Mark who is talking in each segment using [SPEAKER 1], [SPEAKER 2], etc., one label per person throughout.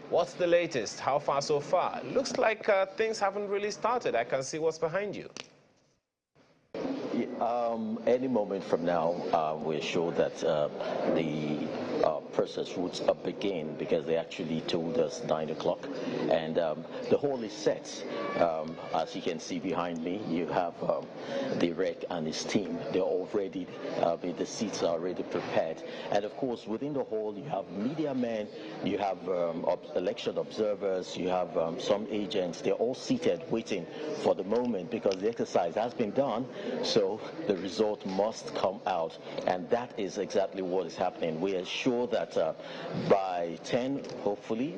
[SPEAKER 1] What's the latest? How far so far? Looks like things haven't really started. I can see what's behind you.
[SPEAKER 2] Any moment from now, we're sure that the process would begin, because they actually told us 9 o'clock, and the hall is set. As you can see behind me, you have the rec and his team. They're already, the seats are already prepared, and of course within the hall you have media men, you have election observers, you have some agents. They're all seated waiting for the moment, because the exercise has been done, so the result must come out, and that is exactly what is happening. We are sure that by 10, hopefully,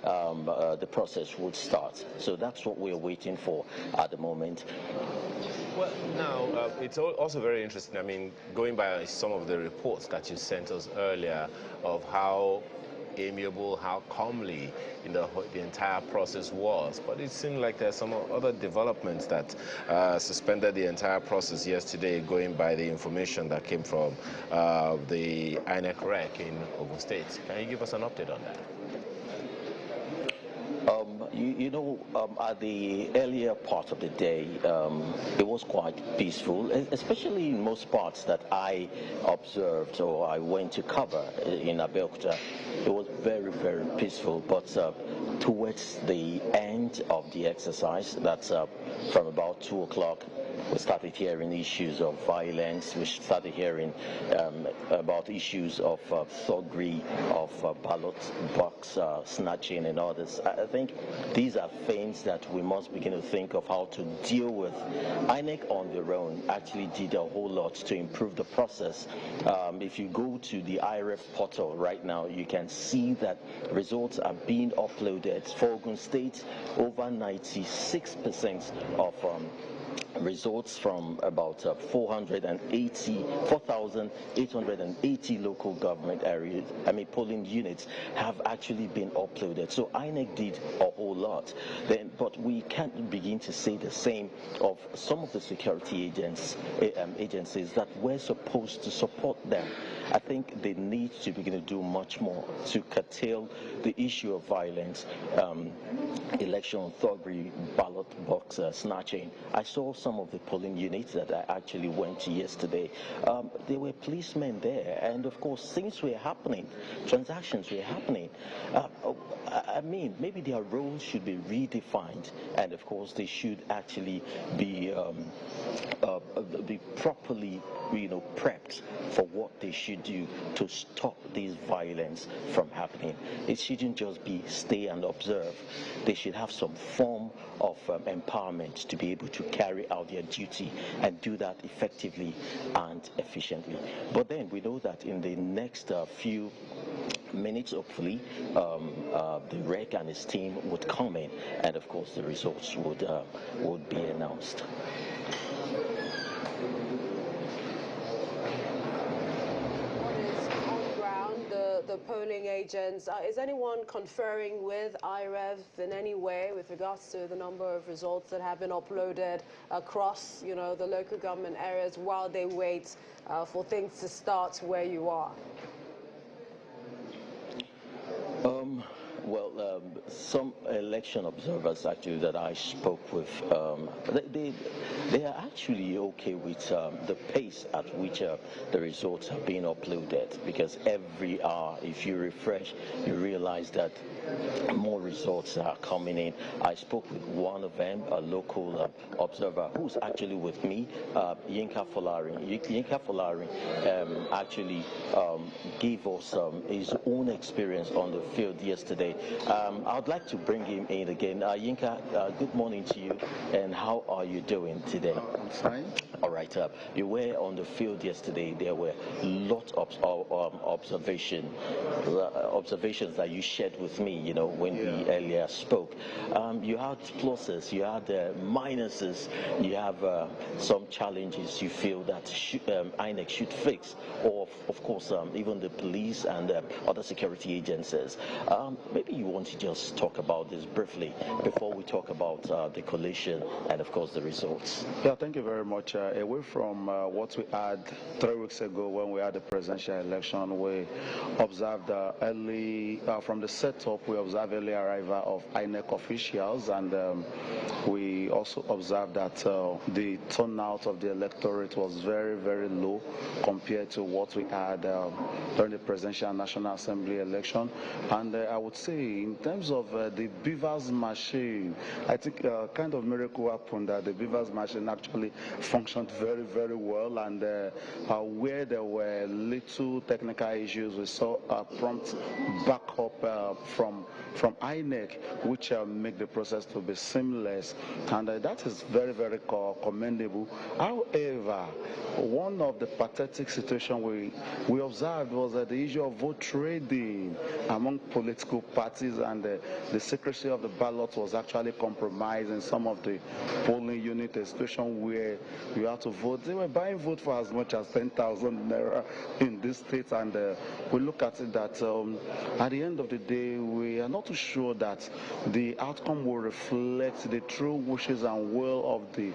[SPEAKER 2] the process would start. So that's what we're waiting for at the moment.
[SPEAKER 1] Well, now, it's also very interesting. I mean, going by some of the reports that you sent us earlier of how amiable, how calmly the entire process was, but it seemed like there's some other developments that suspended the entire process yesterday, going by the information that came from the INEC rec in Ogun State. Can you give us an update on that?
[SPEAKER 2] At the earlier part of the day, it was quite peaceful, especially in most parts that I observed or I went to cover in Abeokuta. It was very, very peaceful, but towards the end of the exercise, that's from about 2 o'clock, we started hearing issues of violence. We started hearing about issues of thuggery, of ballot box snatching and others. I think these are things that we must begin to think of how to deal with. INEC on their own actually did a whole lot to improve the process. If you go to the IRF portal right now, you can see that results are being uploaded. For Ogun State, over 96% of results from about 4,880 local government areas, polling units, have actually been uploaded. So INEC did a whole lot. But we can't begin to say the same of some of the security agencies that were supposed to support them. I think they need to begin to do much more to curtail the issue of violence, election thuggery, ballot box snatching. I saw some of the polling units that I actually went to yesterday. There were policemen there, and of course things were happening, transactions were happening. Maybe their roles should be redefined, and of course they should actually be properly prepped for what they should do to stop this violence from happening. It shouldn't just be stay and observe. They should have some form of empowerment to be able to carry out their duty and do that effectively and efficiently. But then we know that in the next few minutes, hopefully, the rec and his team would come in, and of course the results would be announced.
[SPEAKER 3] The polling agents, is anyone conferring with IREV in any way with regards to the number of results that have been uploaded across, the local government areas while they wait for things to start where you are?
[SPEAKER 2] Some election observers actually that I spoke with, they are actually okay with the pace at which the results have been uploaded, because every hour, if you refresh, you realize that more results are coming in. I spoke with one of them, a local observer who's actually with me, Yinka Folari. Yinka Folari actually gave us his own experience on the field yesterday. I'd like to bring him in again. Yinka, good morning to you, and how are you doing today?
[SPEAKER 4] I'm fine.
[SPEAKER 2] All right. You were on the field yesterday. There were lots of observations that you shared with me, when we earlier spoke. You had pluses, you had minuses, you have some challenges you feel that INEC should fix, or of course even the police and other security agencies. Maybe you want to just talk about this briefly before we talk about the collation and of course the results.
[SPEAKER 4] Yeah, thank you very much. away from what we had 3 weeks ago when we had the presidential election, we observed from the setup, we observed early arrival of INEC officials, and we also observed that the turnout of the electorate was very, very low compared to what we had during the presidential and National Assembly election. And I would say, in terms of the beavers machine, I think kind of miracle happened that the beavers machine actually functioned very, very well, and where there were little technical issues, we saw a prompt backup from INEC, which make the process to be seamless, and that is very, very commendable. However, one of the pathetic situations we observed was that the issue of vote trading among political parties, and the secrecy of the ballot was actually compromised in some of the polling unit, a situation where you had to vote. They were buying vote for as much as 10,000 naira in this state, and we look at it that at the end of the day, we are not too sure that the outcome will reflect the true wishes and will of the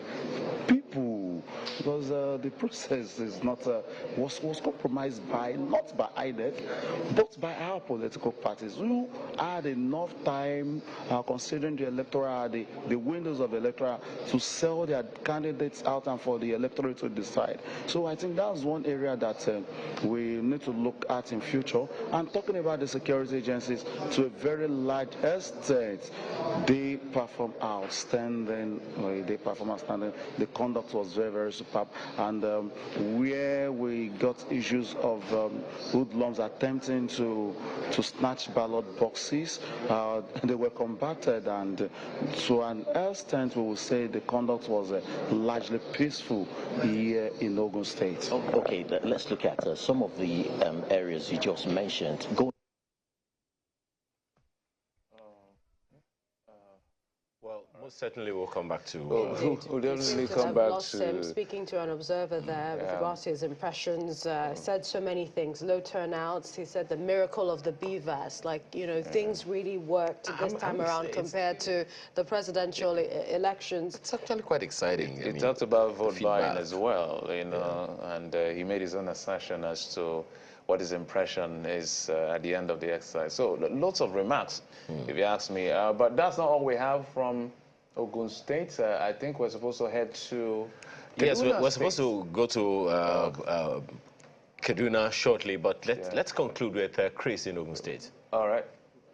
[SPEAKER 4] people, because the process is not was compromised not by INEC, but by our political parties who had enough time, considering the electoral, the windows of the electoral, to sell their candidates out and for the electorate to decide. So I think that's one area that we need to look at in future. And talking about the security agencies, to a very large extent, they perform outstanding. The conduct was very, very superb. And where we got issues of hoodlums attempting to snatch ballot boxes, they were combated, and to an extent we will say the conduct was largely peaceful here in Ogun State.
[SPEAKER 2] Okay, let's look at some of the areas you just mentioned.
[SPEAKER 1] Well, most certainly we'll come back to...
[SPEAKER 5] We'll definitely come
[SPEAKER 3] I've
[SPEAKER 5] back
[SPEAKER 3] lost
[SPEAKER 5] to...
[SPEAKER 3] him. Speaking to an observer there with regards to his impressions, said so many things. Low turnouts. He said the miracle of the beavers. Like, you know, things really worked this time around compared to the presidential elections.
[SPEAKER 1] It's actually quite exciting.
[SPEAKER 5] He talked about vote buying as well, you know, and he made his own assertion as to what his impression is at the end of the exercise. So lots of remarks, if you ask me. But that's not all we have from Ogun State. I think we're supposed to head to...
[SPEAKER 1] Yes, we're supposed to go to Kaduna shortly, but let's conclude with Chris in Ogun State.
[SPEAKER 5] All right.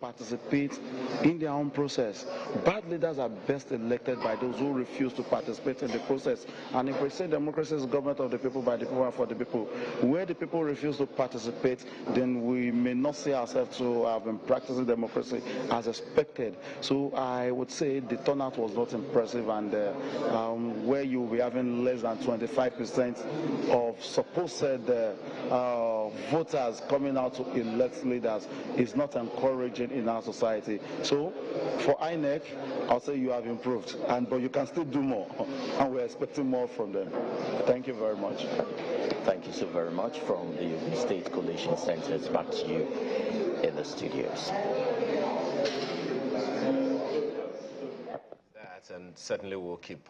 [SPEAKER 4] Participate in their own process. Bad leaders are best elected by those who refuse to participate in the process. And if we say democracy is government of the people, by the people, and for the people, where the people refuse to participate, then we may not see ourselves to have been practicing democracy as expected. So I would say the turnout was not impressive, and where you will be having less than 25% of supposed voters coming out to elect leaders is not encouraging in our society. So for INEC, I'll say you have improved, but you can still do more, and we're expecting more from them. Thank you very much.
[SPEAKER 2] Thank you so very much. From the Ogun State Collation Center, it's back to you in the studios.
[SPEAKER 1] That, and certainly we'll keep